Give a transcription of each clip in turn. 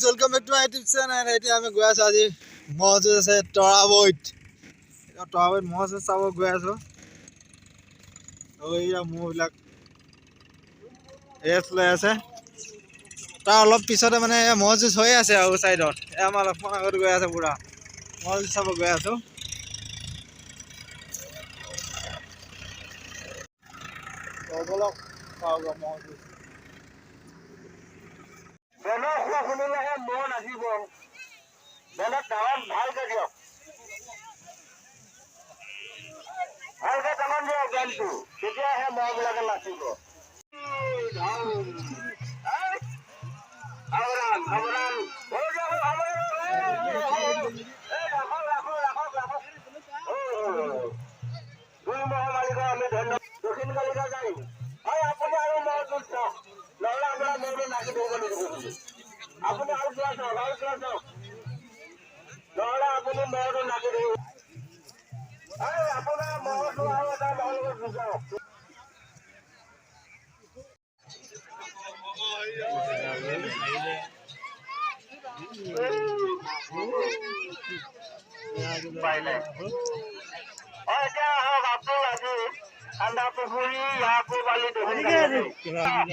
Welcome back to my YouTube channel. এতিয়া আমি গৈ আছো আজি মজ আছে তৰাবৈত মজ চাব গৈ আছো। এইয়া মোবিলাক ৰেছ লৈ আছে, তাৰ অলপ পিছতে মানে মজ হৈ আছে আৰু সাইডত আমাৰ লক্ষ্মণ আগত গৈ আছে পুৰা মজ চাব গৈ আছো। বলক চাও মজ শুনিলেহে মন আহিব। বেলেগ গাঁৱত ভালকে দিয়ক, ভালকে টামান দিয়ক গানটো, তেতিয়াহে মহবিলাকে নাচিব। আমি ধন্যবাদ দক্ষিণ কালিকা যাই আপুনি আৰু মহ যুঁজ চাওক, নহলে আপোনাৰ মহটো নাচি দিব লাগিব। আপুনি আৰু চোৱা চাওক, আৰু চোৱা চাওক, নহলে আপুনি মহটো নাচি দিব। আপোনাৰ মহটো আৰু এটা মহৰ লগত যুঁজাওক।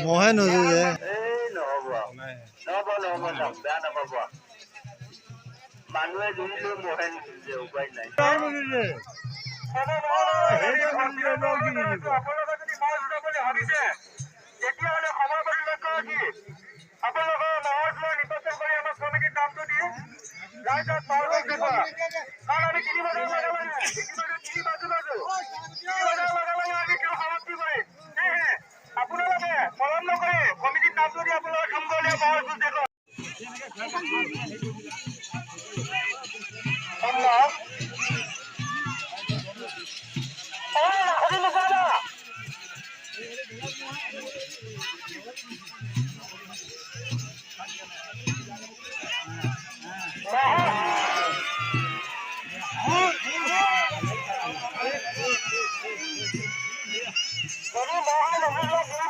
মহে নোজোৰে বেয়া নাপাব, মানুহে জুৰিলেও মহে নোজোৰে, উপায় নাই। আপোনালোকে যদি মাছ উঠাব বুলি ভাবিছে তেতিয়াহলে সময় কৰি লক্ষ্য কি আপোনালোকৰ মহৰ যোৱা নিৰ্বাচন কৰি আমাক কমিটিৰ নামটো দিয়ে ৰাইজক পাৰদৰ্শী দেখুৱা। কাৰণ আমি 3 বছৰ লগে লগে আমি কিয় সমাপ্তি কৰিম। সেয়েহে আপোনালোকে পলম নকৰি কমিটিৰ নামটো দি আপোনালোকে কাম কৰিলে মহৰ যুঁজ দেখুৱা।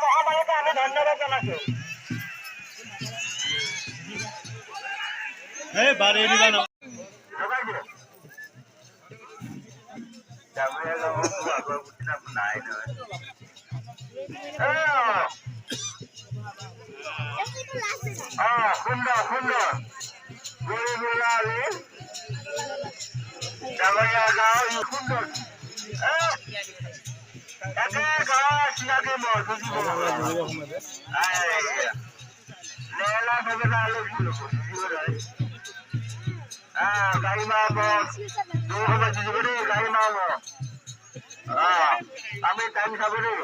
মহামাৰীকে আমি ধন্যবাদ জনাইছো। সুন্দৰ সুন্দৰ ডাঙৰীয়া গাঁও সুন্দৰ একে গাঁৱৰ চিনাকি মহ বুজিব লেলা ভেবেলা আলোচনা গাড়ী মাৰ দূৰ সময় যুঁজিব দেই, গাড়ী মাৰ আমি টাইম চাব দেই।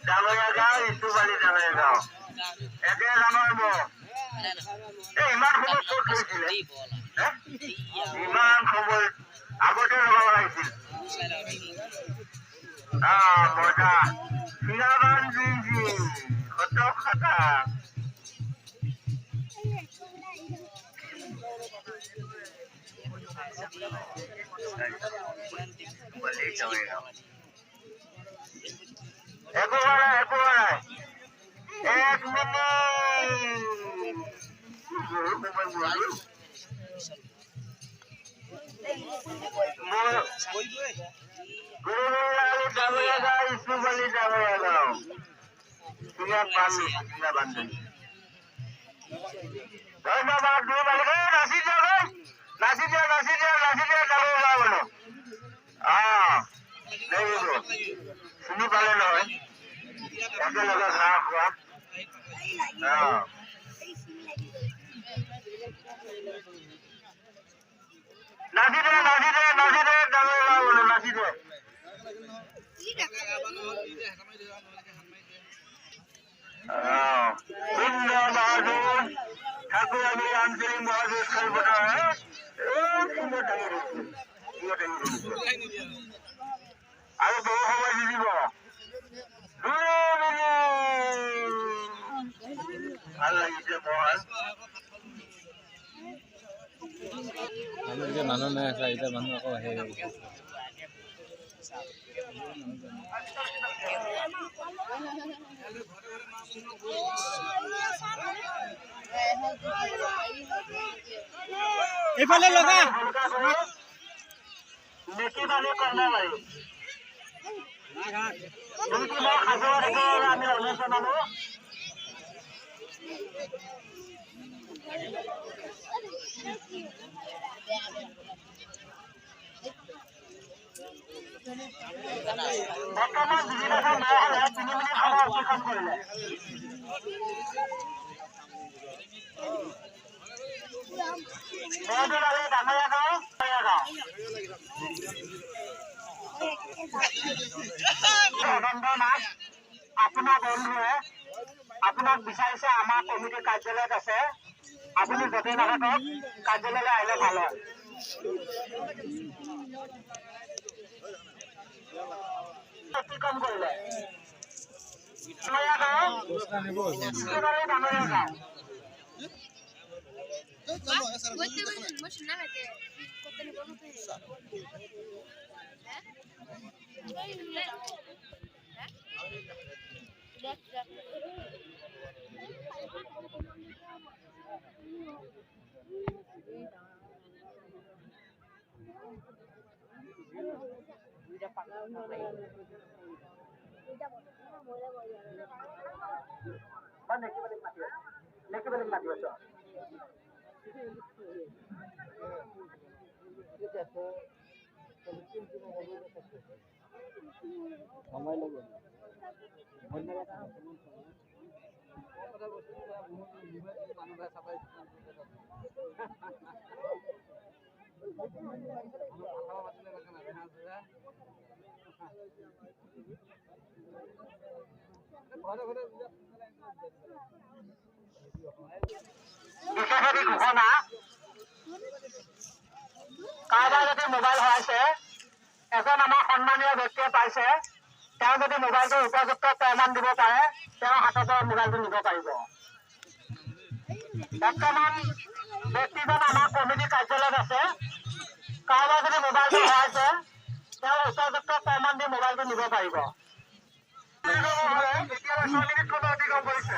ডাঙৰীয়া গাঁও ইটুবালি ডাঙৰীয়া গাঁও একে ডাঙৰ মহ। ইমান সময় ক'ত গৈছিলে, ইমান সময় আগতে লগাব লাগিছিল। মজা চিৰাবান খতক খাতা এক ধন্যবাদ। নাচি দিয়া নাচি দিয়া নাচি দিয়া নাচি দিয়া চিনি পালে নহয় একেলগে ঘাঁহ খোৱা। নাচি দে নাচি দে নাচি দে ডাঙৰ নাচি দে। ঠাকুৰ আমি আঞ্চলিক মহাদেশ খেলব না আৰু বহু সময় দিব ভাল লাগিছে মানুহ নাই আছে, এতিয়া মানুহ আকৌ আহে। এইফালে লগা নেকি বালি কৰ্ণাবাৰী আমি অনুষ্ঠানো বৰ্তমান যিবিলাকে নহ'লে 3 মিনিট সময় অতিক্ৰম কৰিলে মেহদুল আলী ডাঙৰীয়া গাঁও ৰবীন্দ্ৰনাথ আপোনাৰ বন্ধুৱে আপোনাক বিচাৰিছে আমাৰ কমিটিৰ কাৰ্যালয়ত আছে আপুনি য'তেই নাথাকক কাৰ্যালয়লৈ আহিলে ভাল হয় অতিক্ৰম কৰিলে ডাঙৰীয়া গাঁও ডাঙৰীয়া গাঁও বিশেষাধিক ঘোষণা কাৰোবাৰ যদি মোবাইল হেৰাইছে এজন আমাৰ সন্মানীয় ব্যক্তিয়ে পাইছে তেওঁ যদি মোবাইলটো উপযুক্ত প্ৰমাণ দিব পাৰে তেওঁৰ হাতৰ পৰা মোবাইলটো নিব পাৰিব বৰ্তমান ব্যক্তিজন আমাৰ কমিটি কাৰ্যালয়ত আছে কাৰোবাৰ যদি মোবাইলটো হেৰাইছে তেওঁ উপযুক্ত প্ৰমাণ দি মোবাইলটো নিব পাৰিব অতিক্ৰম কৰিছে